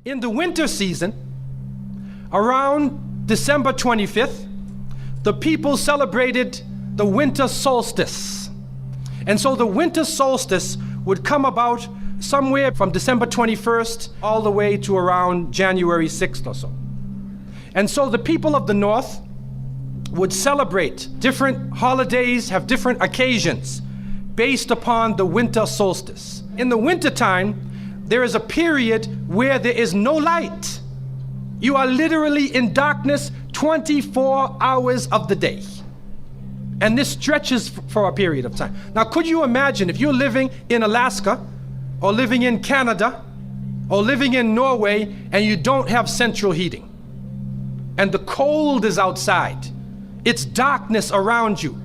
In the winter season, around December 25th, the people celebrated the winter solstice. And so the winter solstice would come about somewhere from December 21st all the way to around January 6th or so. And so the people of the North would celebrate different holidays, have different occasions based upon the winter solstice. In the wintertime, there is a period where there is no light. You are literally in darkness 24 hours of the day. And this stretches for a period of time. Now, could you imagine if you're living in Alaska or living in Canada or living in Norway and you don't have central heating and the cold is outside, it's darkness around you.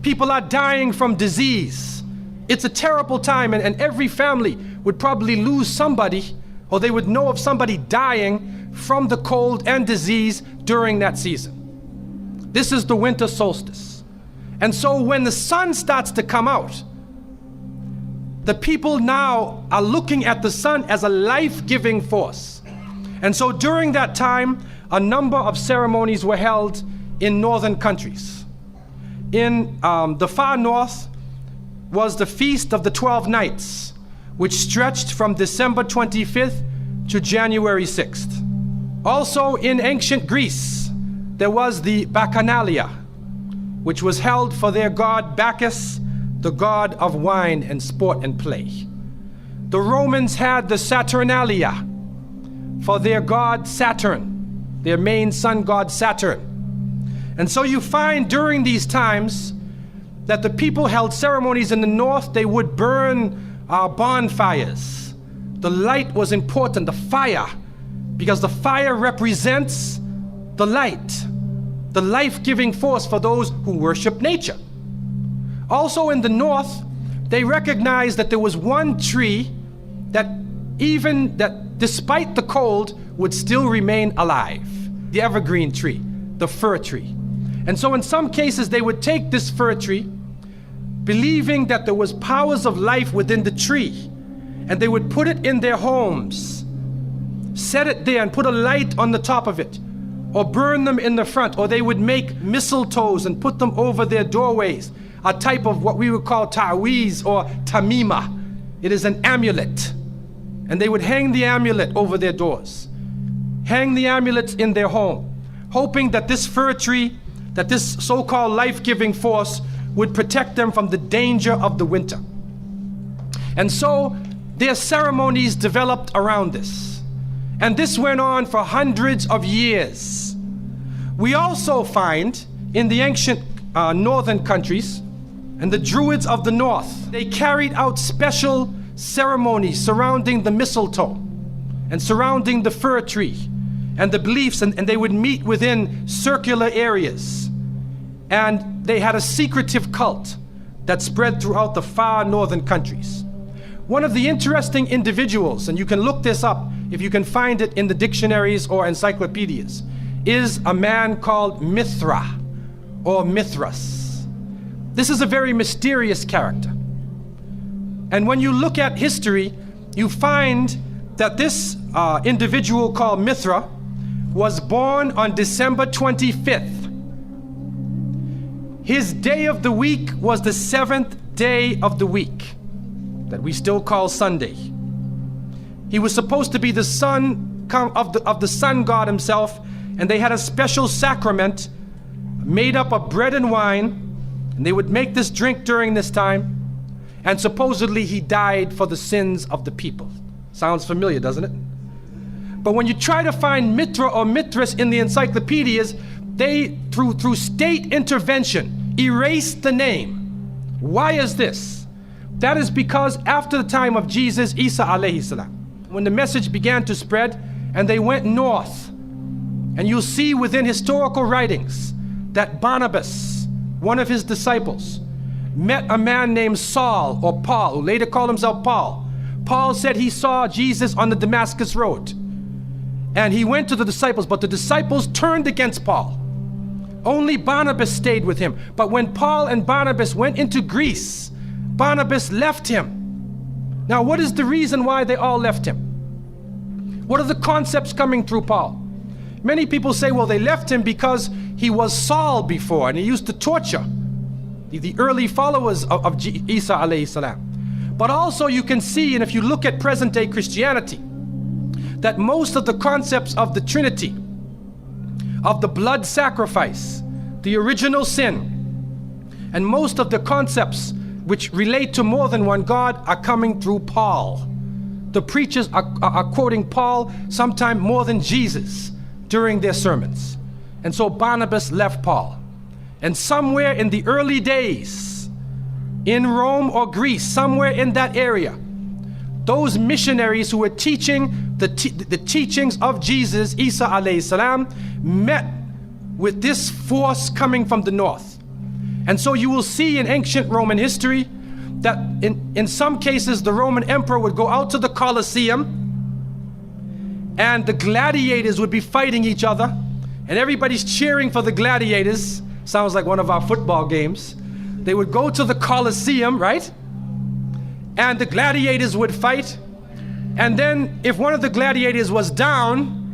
People are dying from disease. It's a terrible time, and every family would probably lose somebody, or they would know of somebody dying from the cold and disease during that season. This is the winter solstice. And so when the sun starts to come out, the people now are looking at the sun as a life-giving force. And so during that time, a number of ceremonies were held in northern countries. In the far north was the Feast of the 12 Nights, which stretched from December 25th to January 6th. Also in ancient Greece, there was the Bacchanalia, which was held for their god Bacchus, the god of wine and sport and play. The Romans had the Saturnalia for their god Saturn, their main sun god Saturn. And so you find during these times that the people held ceremonies in the north. They would burn bonfires. The light was important, the fire, because the fire represents the light, the life-giving force for those who worship nature. Also in the north, they recognized that there was one tree that despite the cold would still remain alive, the evergreen tree, the fir tree. And so in some cases they would take this fir tree, believing that there was powers of life within the tree, and they would put it in their homes, set it there and put a light on the top of it, or burn them in the front, or they would make mistletoes and put them over their doorways, a type of what we would call ta'weez or tamima. It is an amulet. And they would hang the amulet over their doors, hang the amulets in their home, hoping that this fir tree, that this so-called life-giving force would protect them from the danger of the winter. And so their ceremonies developed around this. And this went on for hundreds of years. We also find in the ancient northern countries, and the Druids of the north, they carried out special ceremonies surrounding the mistletoe and surrounding the fir tree and the beliefs, and they would meet within circular areas. And they had a secretive cult that spread throughout the far northern countries. One of the interesting individuals, and you can look this up if you can find it in the dictionaries or encyclopedias, is a man called Mithra or Mithras. This is a very mysterious character. And when you look at history, you find that this individual called Mithra was born on December 25th. His day of the week was the 7th day of the week, that we still call Sunday. He was supposed to be the son of the sun god himself, and they had a special sacrament made up of bread and wine, and they would make this drink during this time, and supposedly he died for the sins of the people. Sounds familiar, doesn't it? But when you try to find Mithra or Mithras in the encyclopedias, they, through state intervention, erased the name. Why is this? That is because after the time of Jesus, Isa alayhi salam, when the message began to spread and they went north, and you'll see within historical writings that Barnabas, one of his disciples, met a man named Saul or Paul, who later called himself Paul. Paul said he saw Jesus on the Damascus road, and he went to the disciples, but the disciples turned against Paul. Only Barnabas stayed with him. But when Paul and Barnabas went into Greece, Barnabas left him. Now, what is the reason why they all left him? What are the concepts coming through Paul? Many people say, well, they left him because he was Saul before and he used to torture the early followers of Isa alayhi salam. But also you can see, and if you look at present day Christianity, that most of the concepts of the Trinity, of the blood sacrifice, the original sin, and most of the concepts which relate to more than one God are coming through Paul. The preachers are quoting Paul sometime more than Jesus during their sermons. And so Barnabas left Paul. And somewhere in the early days, in Rome or Greece, somewhere in that area, those missionaries who were teaching the teachings of Jesus, Isa alayhi salam, met with this force coming from the north. And so you will see in ancient Roman history that in some cases the Roman emperor would go out to the Colosseum and the gladiators would be fighting each other and everybody's cheering for the gladiators. Sounds like one of our football games. They would go to the Colosseum, right? And the gladiators would fight. And then if one of the gladiators was down,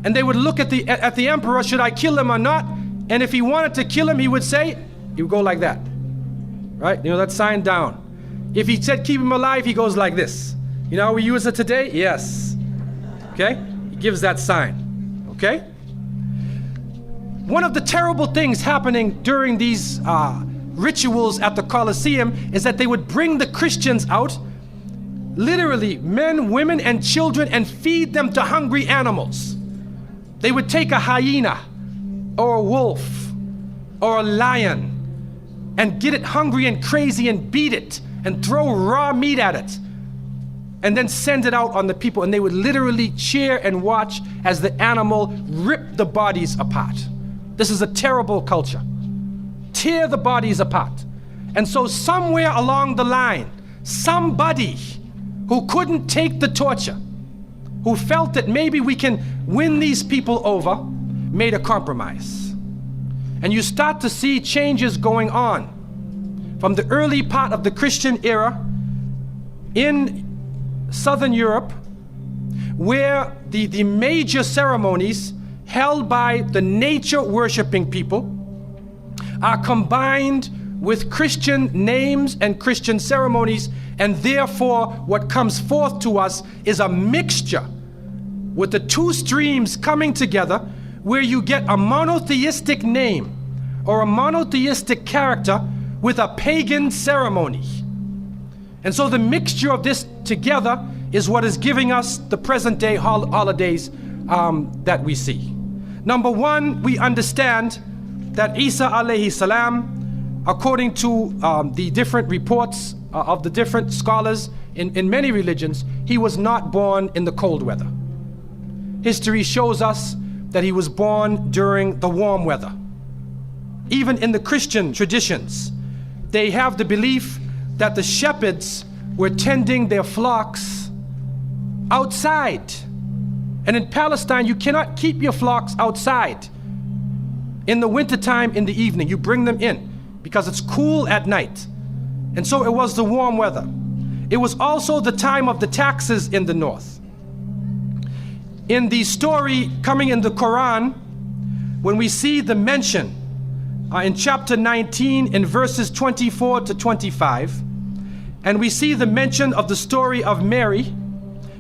and they would look at the emperor, should I kill him or not? And if he wanted to kill him, he would go like that, right? You know, that sign down. If he said keep him alive, he goes like this. You know how we use it today? Yes. Okay? He gives that sign. Okay? One of the terrible things happening during these rituals at the Colosseum is that they would bring the Christians out, literally men, women, and children, and feed them to hungry animals. They would take a hyena or a wolf or a lion and get it hungry and crazy and beat it and throw raw meat at it and then send it out on the people, and they would literally cheer and watch as the animal ripped the bodies apart. This is a terrible culture. Tear the bodies apart. And so somewhere along the line, somebody who couldn't take the torture, who felt that maybe we can win these people over, made a compromise. And you start to see changes going on from the early part of the Christian era in Southern Europe, where the major ceremonies held by the nature worshiping people are combined with Christian names and Christian ceremonies, and therefore what comes forth to us is a mixture with the two streams coming together, where you get a monotheistic name or a monotheistic character with a pagan ceremony. And so the mixture of this together is what is giving us the present day holidays that we see. Number one, we understand that Isa alayhi salam, according to the different reports of the different scholars in many religions, he was not born in the cold weather. History shows us that he was born during the warm weather. Even in the Christian traditions, they have the belief that the shepherds were tending their flocks outside. And in Palestine, you cannot keep your flocks outside. In the wintertime, in the evening, you bring them in because it's cool at night. And so it was the warm weather. It was also the time of the taxes in the north. In the story coming in the Quran, when we see the mention in chapter 19 in verses 24 to 25, and we see the mention of the story of Mary,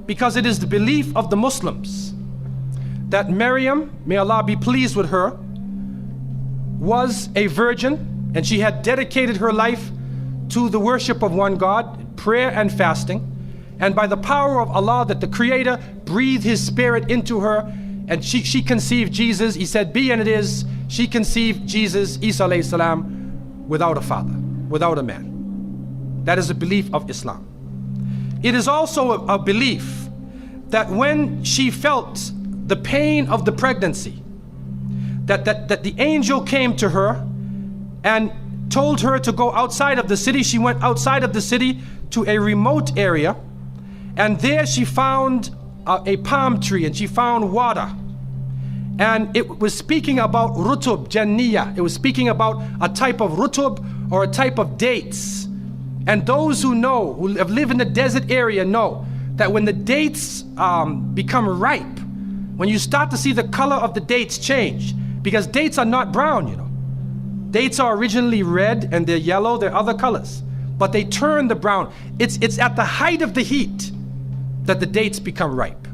because it is the belief of the Muslims that Maryam, may Allah be pleased with her, was a virgin, and she had dedicated her life to the worship of one God, prayer and fasting, and by the power of Allah, that the Creator breathed His Spirit into her, and she conceived Jesus. He said, be, and it is. She conceived Jesus, Isa alayhi salam, without a father, without a man. That is a belief of Islam. It is also a belief that when she felt the pain of the pregnancy, that the angel came to her and told her to go outside of the city. She went outside of the city to a remote area, and there she found a palm tree, and she found water. And it was speaking about rutub, janniya. It was speaking about a type of rutub, or a type of dates. And those who know, who have lived in the desert area, know that when the dates become ripe, when you start to see the color of the dates change, because dates are not brown, you know. Dates are originally red and they're yellow, they're other colors, but they turn the brown. It's at the height of the heat that the dates become ripe.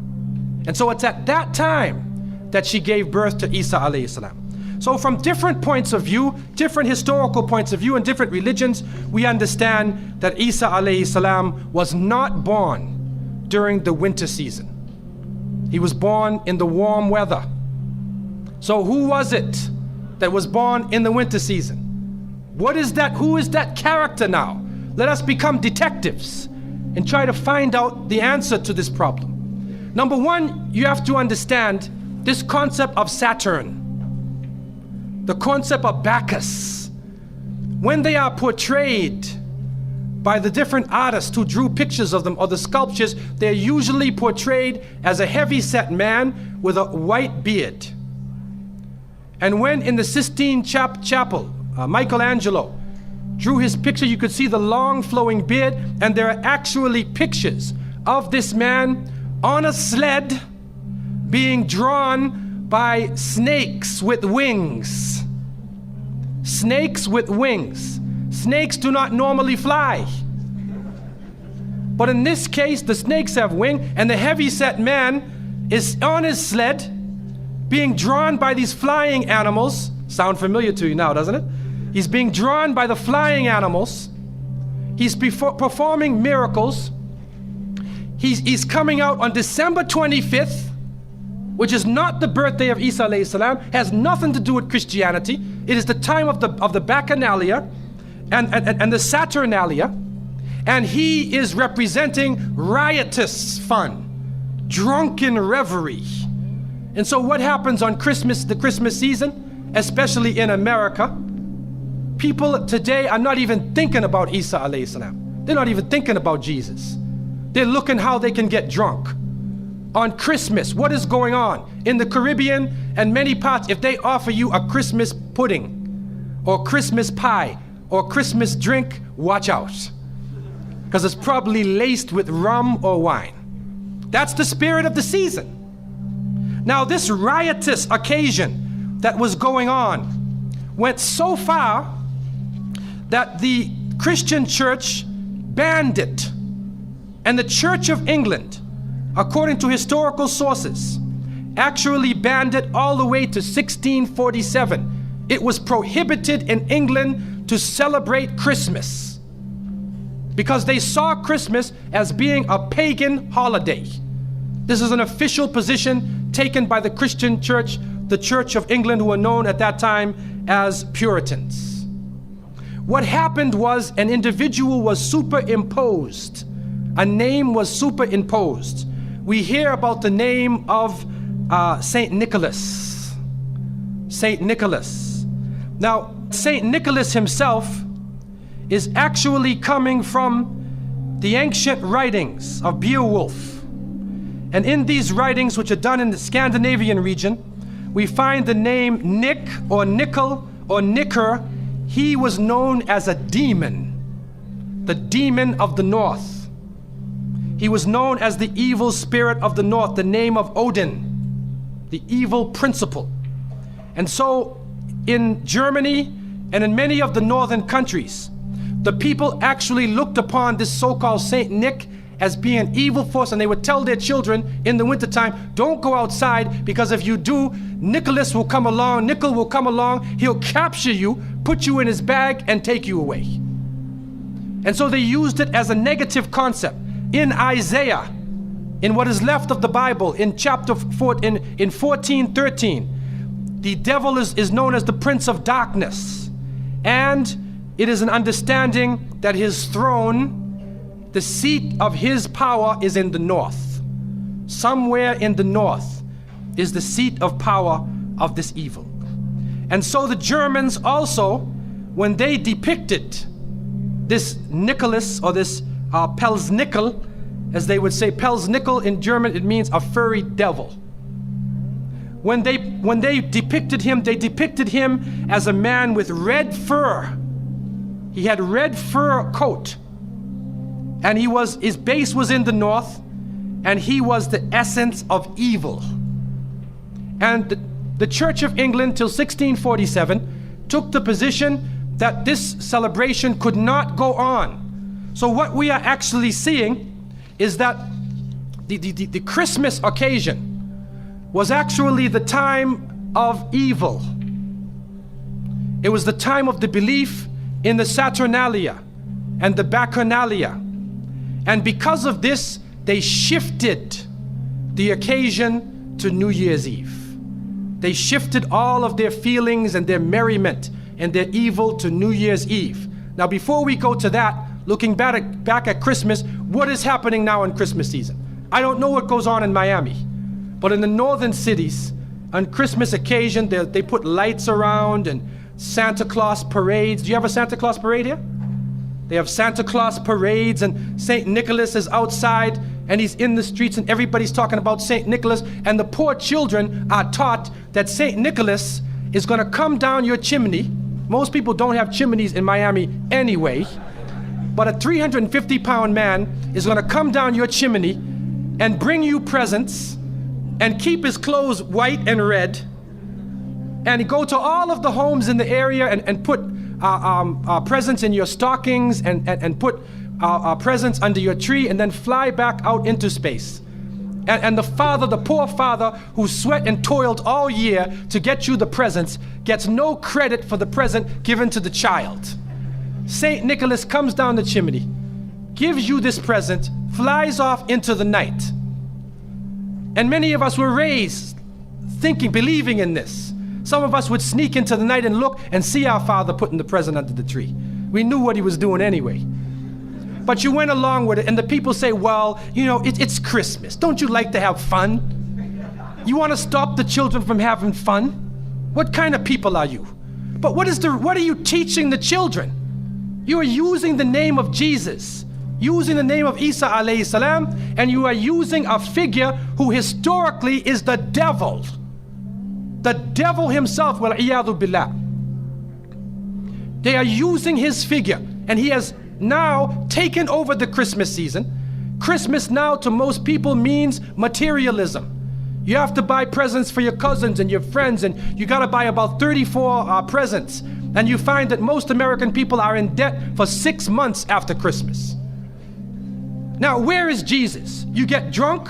And so it's at that time that she gave birth to Isa alayhi salam. So from different points of view, different historical points of view and different religions, we understand that Isa alayhi salam was not born during the winter season. He was born in the warm weather. So who was it that was born in the winter season? What is that? Who is that character now? Let us become detectives and try to find out the answer to this problem. Number one, you have to understand this concept of Saturn, the concept of Bacchus. When they are portrayed by the different artists who drew pictures of them or the sculptures, they're usually portrayed as a heavy-set man with a white beard. And when in the Sistine Chapel, Michelangelo drew his picture, you could see the long flowing beard, and there are actually pictures of this man on a sled being drawn by snakes with wings. Snakes with wings. Snakes do not normally fly. But in this case, the snakes have wings, and the heavy-set man is on his sled being drawn by these flying animals. Sound familiar to you now, doesn't it? He's being drawn by the flying animals. He's performing miracles. He's coming out on December 25th, which is not the birthday of Isa alayhi salam, has nothing to do with Christianity. It is the time of the Bacchanalia and the Saturnalia, and he is representing riotous fun, drunken revelry. And so what happens on Christmas, the Christmas season, especially in America, people today are not even thinking about Isa alayhi salam. They're not even thinking about Jesus. They're looking how they can get drunk. On Christmas, what is going on? In the Caribbean and many parts, if they offer you a Christmas pudding or Christmas pie or Christmas drink, watch out. Because it's probably laced with rum or wine. That's the spirit of the season. Now, this riotous occasion that was going on went so far that the Christian church banned it. And the Church of England, according to historical sources, actually banned it all the way to 1647. It was prohibited in England to celebrate Christmas because they saw Christmas as being a pagan holiday. This is an official position taken by the Christian church, the Church of England, who were known at that time as Puritans. What happened was an individual was superimposed. A name was superimposed. We hear about the name of Saint Nicholas. Saint Nicholas. Now, Saint Nicholas himself is actually coming from the ancient writings of Beowulf. And in these writings, which are done in the Scandinavian region, we find the name Nick or Nickel or Nicker. He was known as a demon, the demon of the north. He was known as the evil spirit of the north, the name of Odin, the evil principle. And so in Germany and in many of the northern countries, the people actually looked upon this so-called Saint Nick as being an evil force, and they would tell their children in the wintertime, don't go outside, because if you do, Nicholas will come along, Nickel will come along, he'll capture you, put you in his bag, and take you away. And so they used it as a negative concept. In Isaiah, in what is left of the Bible, in chapter 4, in 14:13, the devil is known as the prince of darkness. And it is an understanding that his throne, the seat of his power, is in the north. Somewhere in the north is the seat of power of this evil. And so the Germans also, when they depicted this Nicholas, or this Pelsnickel, as they would say, Pelsnickel in German, it means a furry devil. When they depicted him, they depicted him as a man with red fur. He had red fur coat, and his base was in the north, and he was the essence of evil. And the Church of England till 1647 took the position that this celebration could not go on. So what we are actually seeing is that the Christmas occasion was actually the time of evil. It was the time of the belief in the Saturnalia and the Bacchanalia. And because of this, they shifted the occasion to New Year's Eve. They shifted all of their feelings and their merriment and their evil to New Year's Eve. Now, before we go to that, looking back at Christmas, what is happening now in Christmas season? I don't know what goes on in Miami, but in the northern cities, on Christmas occasion, they put lights around and Santa Claus parades. Do you have a Santa Claus parade here? They have Santa Claus parades, and St. Nicholas is outside and he's in the streets and everybody's talking about St. Nicholas, and the poor children are taught that St. Nicholas is going to come down your chimney. Most people don't have chimneys in Miami anyway, but a 350-pound man is going to come down your chimney and bring you presents and keep his clothes white and red, and go to all of the homes in the area and put presents in your stockings and put presents under your tree, and then fly back out into space. And the poor father who sweat and toiled all year to get you the presents gets no credit for the present given to the child. St. Nicholas comes down the chimney, gives you this present, flies off into the night. And many of us were raised thinking, believing in this. Some of us would sneak into the night and look and see our father putting the present under the tree. We knew what he was doing anyway. But you went along with it, and the people say, well, you know, it's Christmas. Don't you like to have fun? You want to stop the children from having fun? What kind of people are you? But what are you teaching the children? You are using the name of Jesus, using the name of Isa alayhi salam, and you are using a figure who historically is the devil. The devil himself, wal-iyadhu billah. They are using his figure, and he has now taken over the Christmas season. Christmas now to most people means materialism. You have to buy presents for your cousins and your friends, and you got to buy about 34 presents. And you find that most American people are in debt for 6 months after Christmas. Now, where is Jesus? You get drunk,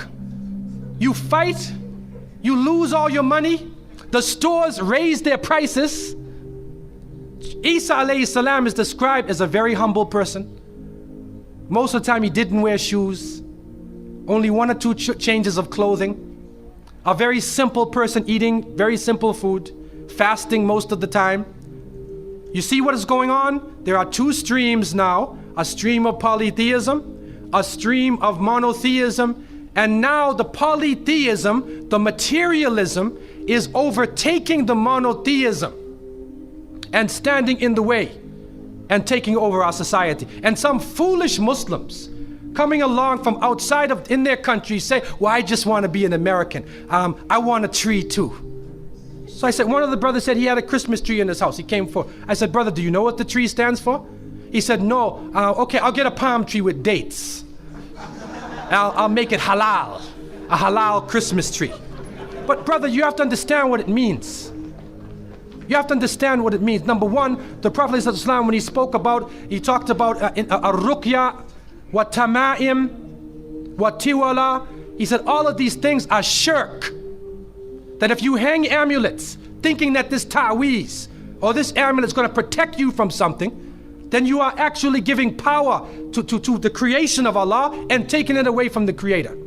you fight, you lose all your money, the stores raise their prices. Isa alayhi salam is described as a very humble person. Most of the time he didn't wear shoes, only 1 or 2 changes of clothing. A very simple person, eating very simple food, fasting most of the time. You see what is going on? There are 2 streams now, a stream of polytheism, a stream of monotheism, and now the polytheism, the materialism, is overtaking the monotheism and standing in the way and taking over our society. And some foolish Muslims coming along from outside of in their country say, well, I just want to be an American. I want a tree too. So I said, one of the brothers said he had a Christmas tree in his house. He came for. I said, brother, do you know what the tree stands for? He said, no. Okay, I'll get a palm tree with dates. I'll make it halal, a halal Christmas tree. But brother, you have to understand what it means. You have to understand what it means. Number one, the Prophet ﷺ, when he spoke about, he talked about ar-ruqya, wa tama'im, wa tiwala. He said all of these things are shirk. That if you hang amulets thinking that this ta'weez or this amulet is going to protect you from something, then you are actually giving power to the creation of Allah and taking it away from the Creator.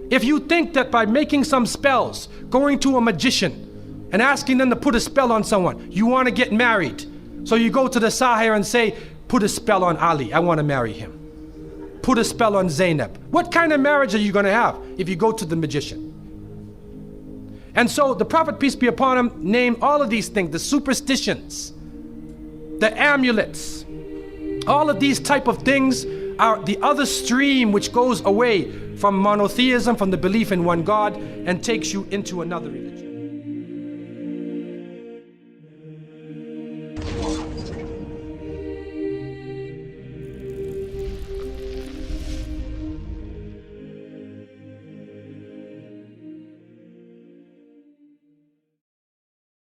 If you think that by making some spells, going to a magician and asking them to put a spell on someone, you want to get married, so you go to the Sahir and say, put a spell on Ali, I want to marry him. Put a spell on Zainab. What kind of marriage are you going to have if you go to the magician? And so the Prophet, peace be upon him, named all of these things, the superstitions, the amulets, all of these type of things are the other stream which goes away from monotheism, from the belief in one God, and takes you into another religion.